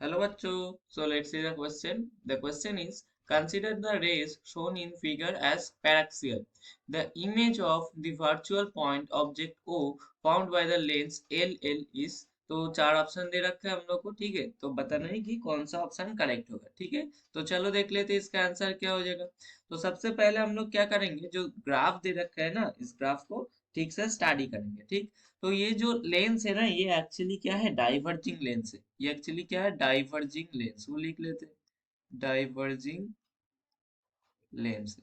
Hello bachcho. So let's see the question. The question is, consider the rays shown in figure as paraxial. The image of the virtual point object O found by the lens LL is, तो चार option दे रखे हैं हम लोग को, ठीक है। तो बताना है कि कौन सा ऑप्शन करेक्ट होगा, ठीक है। तो चलो देख लेते हैं इसका आंसर क्या हो जाएगा। तो सबसे पहले हम लोग क्या करेंगे, जो ग्राफ दे रखा है ना, इस ग्राफ को ठीक से स्टडी करेंगे, ठीक। तो ये जो लेंस है ना, ये एक्चुअली क्या है, डाइवर्जिंग लेंस है। ये एक्चुअली क्या है, डाइवर्जिंग लेंस, वो लिख लेते हैं, डाइवर्जिंग लेंस,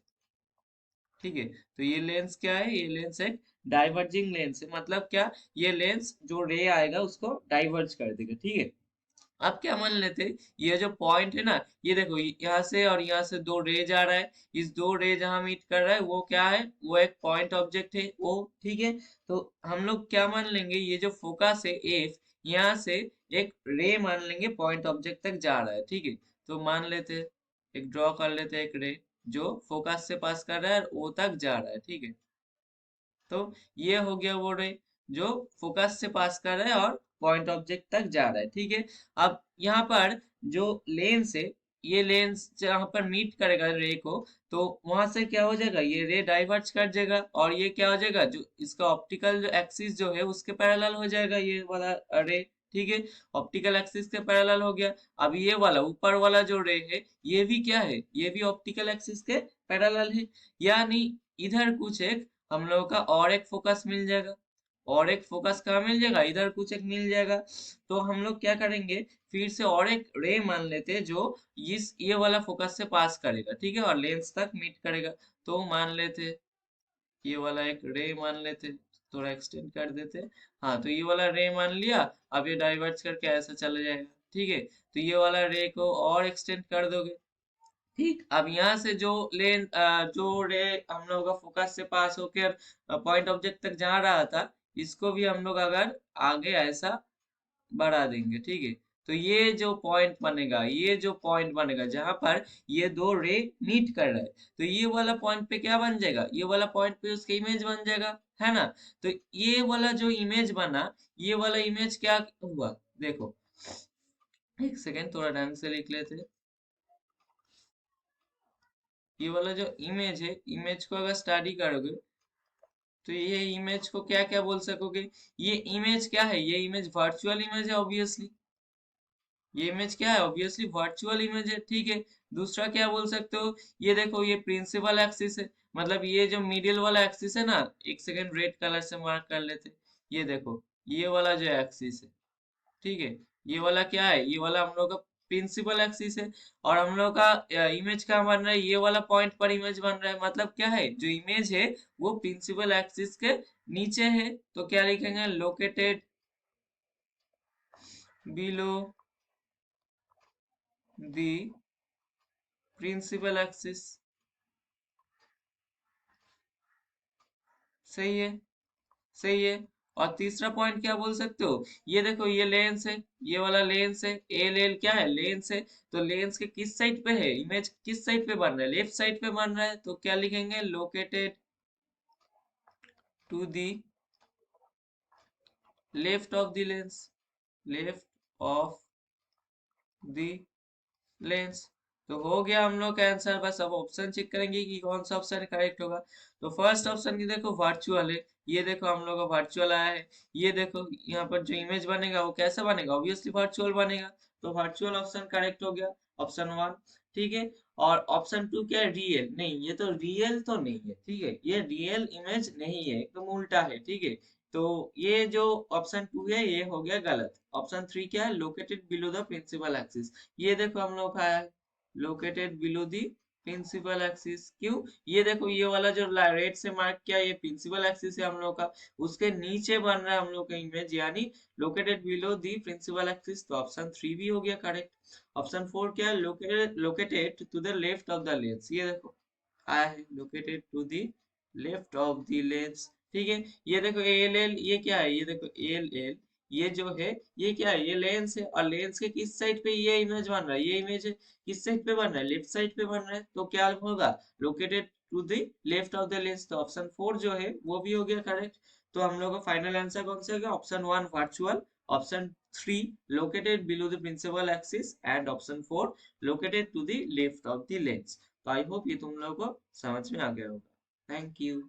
ठीक है। तो ये लेंस क्या है, ये लेंस एक डाइवर्जिंग लेंस है। मतलब क्या, ये लेंस जो रे आएगा उसको डाइवर्ज कर देगा, ठीक है। अब क्या मान लेते हैं, ये जो पॉइंट है ना, ये देखो यहाँ से और यहाँ से दो रे जा रहा है। इस दो रे जहां मीट कर रहा है वो क्या है, वो एक पॉइंट ऑब्जेक्ट है वो, ठीक है। तो हम लोग क्या मान लेंगे, ये जो फोकस है एफ, यहाँ से एक रे मान लेंगे पॉइंट ऑब्जेक्ट तक जा रहा है, ठीक है। तो मान लेते हैं, एक ड्रॉ कर लेते हैं एक रे जो फोकस से पास कर रहा है और ओ तक जा रहा है, ठीक है। तो ये हो गया वो रे जो फोकस से पास कर रहा है और पॉइंट ऑब्जेक्ट तक जा रहा है, ठीक है। अब यहाँ पर जो लेंस है, ये लेंस जहाँ पर मीट करेगा रे को, तो वहां से क्या हो जाएगा, ये रे डाइवर्ज कर जाएगा और ये क्या हो जाएगा, जो इसका ऑप्टिकल जो एक्सिस जो है उसके पैरेलल हो जाएगा ये वाला रे, ठीक है। ऑप्टिकल एक्सिस के पैरेलल हो गया। अब ये वाला ऊपर वाला जो रे है, ये भी क्या है, ये भी ऑप्टिकल एक्सिस के पैरेलल है। यानी इधर कुछ एक हम लोगों का और एक फोकस मिल जाएगा। और एक फोकस कहाँ मिल जाएगा, इधर कुछ एक मिल जाएगा। तो हम लोग क्या करेंगे, फिर से और एक रे मान लेते हैं जो इस ये वाला फोकस से पास करेगा, ठीक है, और लेंस तक मीट करेगा। तो मान लेते हैं, ये वाला एक रे मान लेते हैं, थोड़ा एक्सटेंड कर देते हैं। हाँ, तो ये वाला रे मान लिया। अब ये डाइवर्ज करके ऐसा चला जाएगा, ठीक है। तो ये वाला रे को और एक्सटेंड कर दोगे, ठीक। अब यहाँ से जो जो रे हम लोग का फोकस से पास होकर पॉइंट ऑब्जेक्ट तक जा रहा था, इसको भी हम लोग अगर आगे ऐसा बढ़ा देंगे, ठीक है। तो ये जो पॉइंट बनेगा, ये जो पॉइंट बनेगा जहां पर ये दो रे मीट कर रहा है, तो ये वाला पॉइंट पे क्या बन जाएगा, ये वाला पॉइंट पे उसका इमेज बन जाएगा, है ना। तो ये वाला जो इमेज बना, ये वाला इमेज क्या हुआ, देखो, एक सेकेंड थोड़ा ढंग से लिख लेते हैं। ये वाला जो इमेज है, इमेज को अगर स्टडी करोगे, तो ये इमेज को क्या क्या बोल सकोगे, ये इमेज क्या है, ये इमेज वर्चुअल इमेज है ऑब्वियसली। ये इमेज क्या है, ऑब्वियसली वर्चुअल इमेज है, ठीक है। दूसरा क्या बोल सकते हो, ये देखो ये प्रिंसिपल एक्सिस है। मतलब ये जो मिडिल वाला एक्सिस है ना, एक सेकेंड रेड कलर से मार्क कर लेते, ये देखो, ये वाला जो एक्सिस है, ठीक है। ये वाला क्या है, ये वाला हम लोग का प्रिंसिपल एक्सिस है। और हम लोग का इमेज कहाँ बन रहा है, ये वाला पॉइंट पर इमेज बन रहा है। मतलब क्या है, जो इमेज है वो प्रिंसिपल एक्सिस के नीचे है। तो क्या लिखेंगे, located below the principal axis. सही है, सही है। और तीसरा पॉइंट क्या बोल सकते हो, ये देखो ये लेंस है, ये वाला लेंस है, एल एल क्या है, लेंस है। तो लेंस के किस साइड पे है, इमेज किस साइड पे बन रहा है, लेफ्ट साइड पे बन रहा है। तो क्या लिखेंगे, located to the left of the lens, left of the lens. तो हो गया हम लोग का आंसर। बस अब ऑप्शन चेक करेंगे कि कौन सा ऑप्शन करेक्ट होगा। तो फर्स्ट ऑप्शन की देखो वर्चुअल है, ये देखो हम लोग का वर्चुअल आया है। ये देखो यहाँ पर जो इमेज बनेगा वो कैसा बनेगा, ऑब्वियसली वर्चुअल बनेगा। तो वर्चुअल ऑप्शन करेक्ट हो गया, ऑप्शन वन, ठीक है। और ऑप्शन टू क्या है, रियल, नहीं ये तो रियल तो नहीं है, ठीक है, ये रियल इमेज नहीं है, एकदम उल्टा है, ठीक है। तो ये जो ऑप्शन टू है ये हो गया गलत। ऑप्शन थ्री क्या है, located below the principal axis. ये देखो हम लोग का आया है, located below the principal axis. क्यों, ये देखो ये वाला जो रेड से मार्क किया, ये प्रिंसिपल एक्सिस है हम लोग का, उसके नीचे बन रहा है हम लोग का इमेज, यानी located below the principal axis. तो ऑप्शन थ्री भी हो गया करेक्ट। ऑप्शन फोर क्या है, located located to the left of the lens. ये देखो आया है, located to the left of the lens, ठीक है। ये देखो एल एल, ये क्या है, ये देखो एल एल, ये जो है ये क्या है, ये लेंस है। और लेंस के किस साइड पे ये इमेज बन रहा है, ये इमेज किस साइड पे बन रहा है, लेफ्ट साइड पे बन रहा है। तो क्या होगा, located to the left of the lens. तो ऑप्शन फोर जो है वो भी हो गया करेक्ट। तो हम लोग का फाइनल आंसर कौन सा हो गया, option one virtual, option 3 located below the principal axis, and option 4 located to the left of the lens. तो आई होप ये तुम लोगों को समझ में आ गया होगा। Thank you.